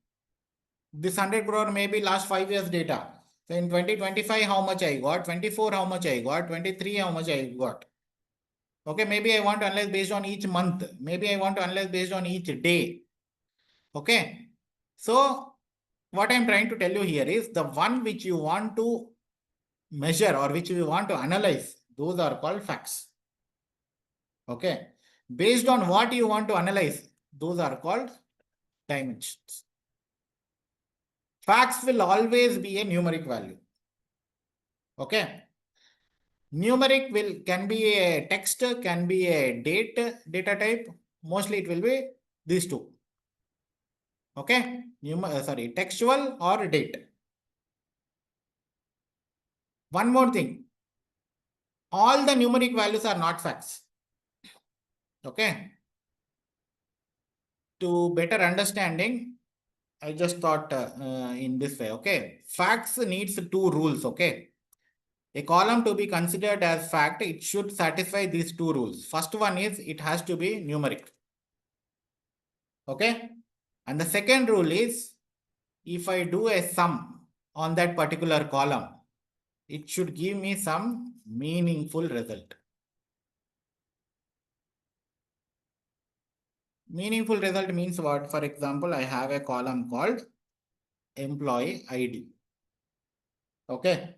This 100 crore may be last 5 years data. So in 2025, how much I got, 24, how much I got, 23, how much I got. Okay, maybe I want to analyze based on each month. Maybe I want to analyze based on each day. Okay, so what I'm trying to tell you here is the one which you want to measure or which you want to analyze, those are called facts. Okay, based on what you want to analyze, those are called dimensions. Facts will always be a numeric value. Okay, numeric can be a text, can be a data type. Mostly it will be these two. Okay, textual or date. One more thing, all the numeric values are not facts. Okay, to better understanding, I just thought in this way. Okay, facts needs two rules. Okay, a column to be considered as fact, it should satisfy these two rules. First one is it has to be numeric. Okay, and the second rule is if I do a sum on that particular column, it should give me some meaningful result. Meaningful result means what? For example, I have a column called employee ID. Okay,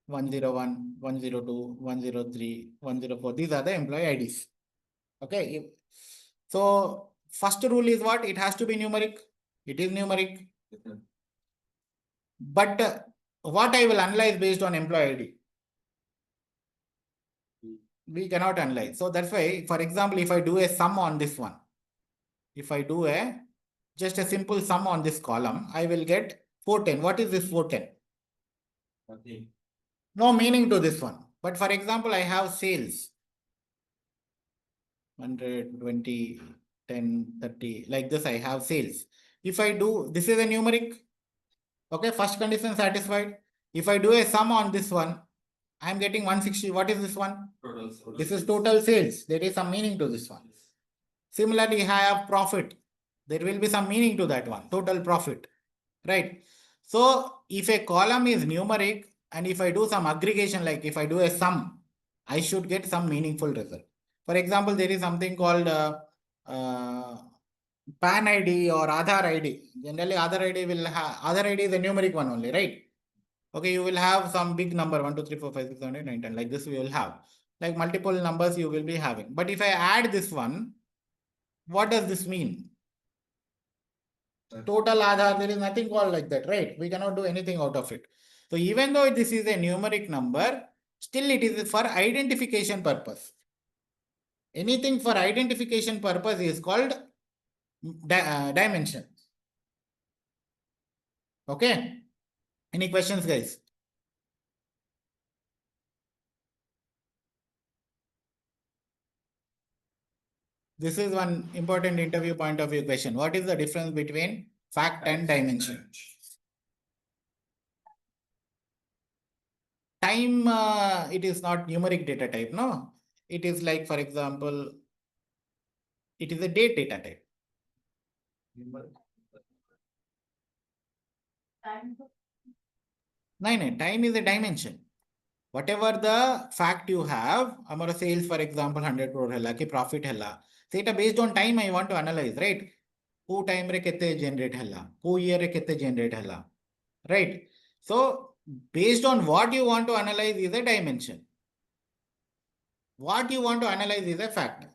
101, 102, 103, 104. These are the employee IDs. Okay, so first rule is what? It has to be numeric. It is numeric. But what I will analyze based on employee ID? We cannot analyze. So that's why, for example, if I do a sum on this one, if I do just a simple sum on this column, I will get 410. What is this 410? Okay. No meaning to this one. But for example, I have sales 100, 20, 10, 30, like this I have sales. If I do, this is a numeric. Okay, first condition satisfied. If I do a sum on this one, I am getting 160. What is this one? Total. This is total sales. There is some meaning to this one. Similarly, I have profit. There will be some meaning to that one. Total profit. Right. So if a column is numeric and if I do some aggregation, like if I do a sum, I should get some meaningful result. For example, there is something called PAN ID or Aadhaar ID. Generally, Aadhaar ID will have, Aadhaar ID is a numeric one only, right? Okay, you will have some big number 1, 2, 3, 4, 5, 6, 7, 8, 9, 10. Like this, we will have like multiple numbers you will be having. But if I add this one, what does this mean? Total Aadhaar, there is nothing called like that, right? We cannot do anything out of it. So even though this is a numeric number, still it is for identification purpose. Anything for identification purpose is called dimension. Okay. Any questions, guys? This is one important interview point of view question. What is the difference between fact and dimension? time, it is not numeric data type, no? It is like, for example, it is a date data type. No, time is a dimension. Whatever the fact you have, our sales, for example, 100 crore hella, ki profit hella. So it based on time I want to analyze, right? Who time re kete generate hella, who year re kete generate hella, right? So based on what you want to analyze is a dimension. What you want to analyze is a fact.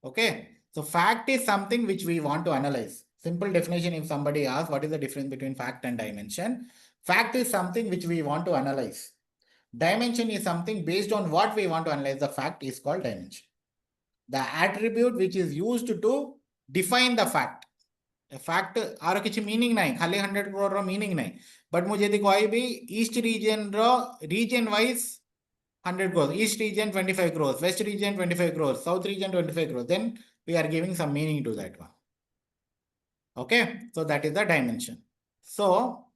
Okay. So fact is something which we want to analyze. Simple definition, if somebody asks what is the difference between fact and dimension, fact is something which we want to analyze. Dimension is something based on what we want to analyze. The fact is called dimension. The attribute which is used to define the fact. A fact आरो किसी meaning नहीं, खाली 100 crore रो meaning नहीं. But मुझे देखो आई भी east region row region wise 100 crores, east region 25 crores, west region 25 crores, south region 25 crores. Then we are giving some meaning to that one. Okay, so that is the dimension. So,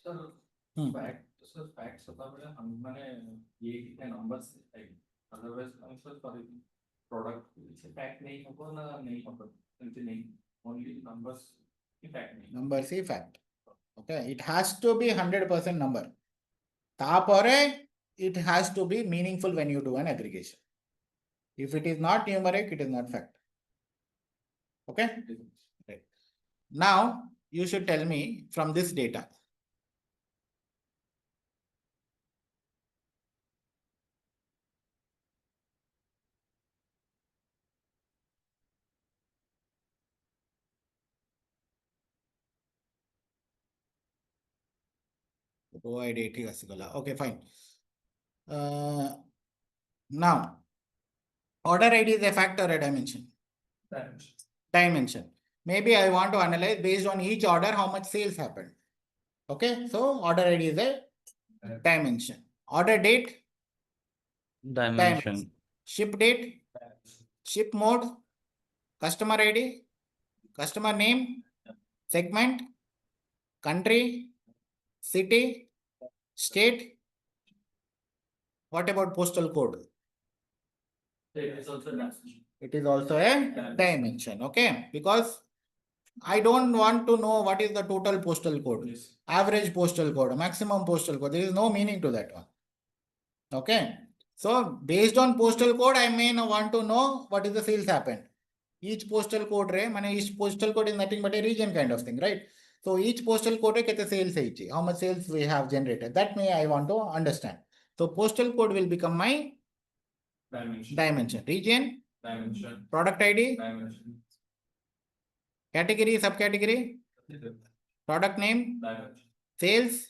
Sir, facts होता है हम माने ये कितने numbers है otherwise answer sorry product से fact नहीं होगा ना नहीं होगा नहीं only numbers की fact नहीं numbers is fact. Okay, it has to be 100% number. तापरे it has to be meaningful when you do an aggregation. If it is not numeric, it is not fact. Okay, right. Now you should tell me from this data. Okay, fine. Now, order ID is a fact or a dimension? Dimension. Maybe I want to analyze based on each order how much sales happened. Okay, so order ID is a dimension. Order date? Dimension. Ship date? Ship mode? Customer ID? Customer name? Segment? Country? City? State? What about postal code? it is also It is also a dimension, okay? Because I don't want to know what is the total postal code, average postal code, maximum postal code. There is no meaning to that one. Okay. So based on postal code, I may want to know what is the sales happened. Each postal code, each postal code is nothing but a region kind of thing, right? So each postal code, sales how much sales we have generated. That may I want to understand. So postal code will become my dimension. Region, dimension, product ID, dimension, category, subcategory, product name, dimension. sales.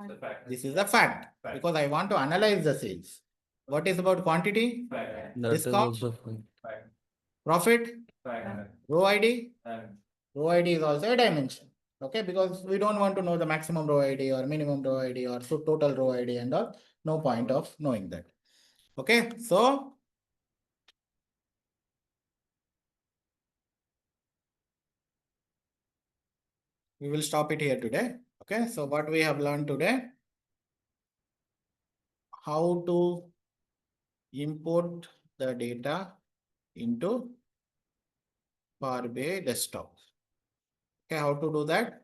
The fact. This is a fact because I want to analyze the sales. What is about quantity? Fact. That is Discount. also fine. Fact. Profit, Fact. row ID. Fact. Row ID is also a dimension. Okay, because we don't want to know the maximum row ID or minimum row ID or so total row ID and all. No point of knowing that. Okay, so we will stop it here today. Okay, so what we have learned today, how to import the data into Power BI desktop. Okay, how to do that?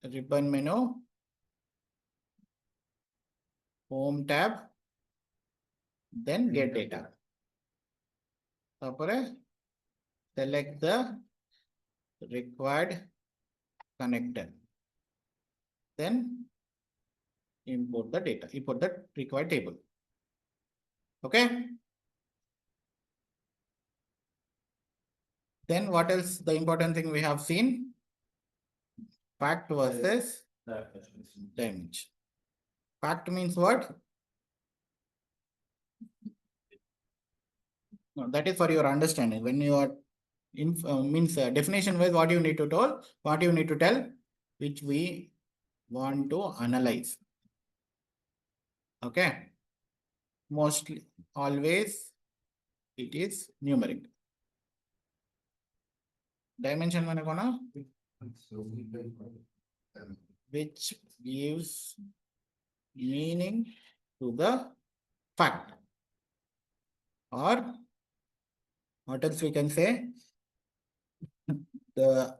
Ribbon menu, home tab, then get data. Select the required connector. Then import the data, import the required table. Okay. Then what else? The important thing we have seen, fact versus dimension. Fact means what? No, that is for your understanding. When you are means definition wise, what you need to tell, what you need to tell, which we want to analyze. Okay. Mostly, always, it is numeric. Dimension mane kona? Which gives meaning to the fact. Or what else we can say? The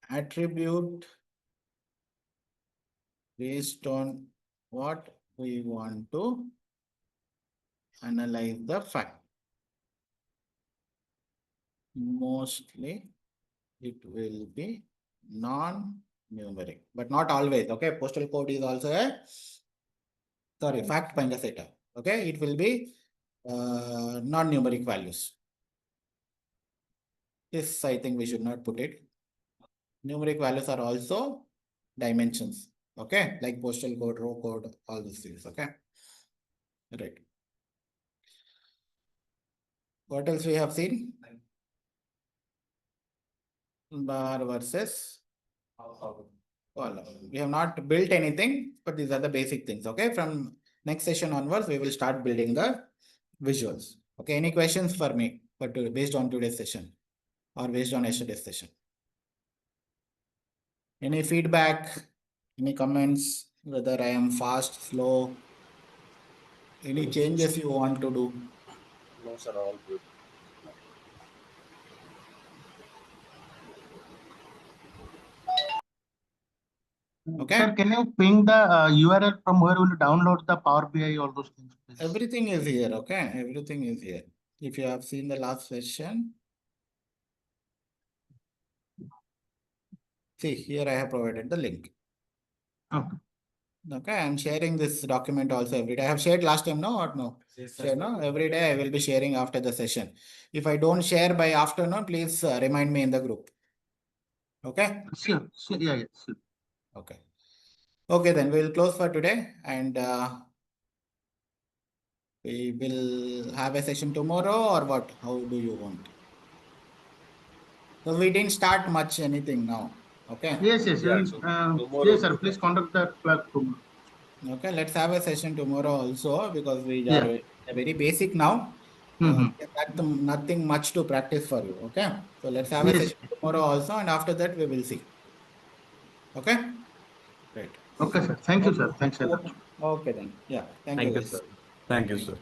attribute based on what we want to analyze the fact. Mostly it will be non-numeric, but not always. Okay, postal code is also a fact finder setup. Okay, it will be non-numeric values. This I think we should not put it. Numeric values are also dimensions. Okay, like postal code, row code, all these things. Okay, right. What else we have seen? Bar versus column. We have not built anything, but these are the basic things. Okay, from next session onwards, we will start building the visuals. Okay, any questions for me based on today's session or based on yesterday's session? Any feedback, any comments, whether I am fast, slow, any changes you want to do? No, sir, all good. Okay. Sir, can you ping the URL from where will you download the Power BI, all those things, please? Everything is here. Okay, everything is here. If you have seen the last session, see here I have provided the link. Okay. Okay, I'm sharing this document also every day. I have shared last time, no or no? Share, no? Every day I will be sharing after the session. If I don't share by afternoon, please remind me in the group. Okay? Sure, yeah, sure. Okay. Okay, then we'll close for today and we will have a session tomorrow or what? How do you want? So we didn't start much anything now. Okay. Yes, Yeah, tomorrow. yes, sir, please contact the clerk tomorrow. Okay, let's have a session tomorrow also because we are Yeah. very basic now. Nothing much to practice for you. Okay, so let's have a Yes. session tomorrow also, and after that we will see. Okay, great. Okay, sir. Thank you, sir. Thanks a lot. Okay then. Yeah. Thank you, Thank you, guys. sir. Thank you, sir.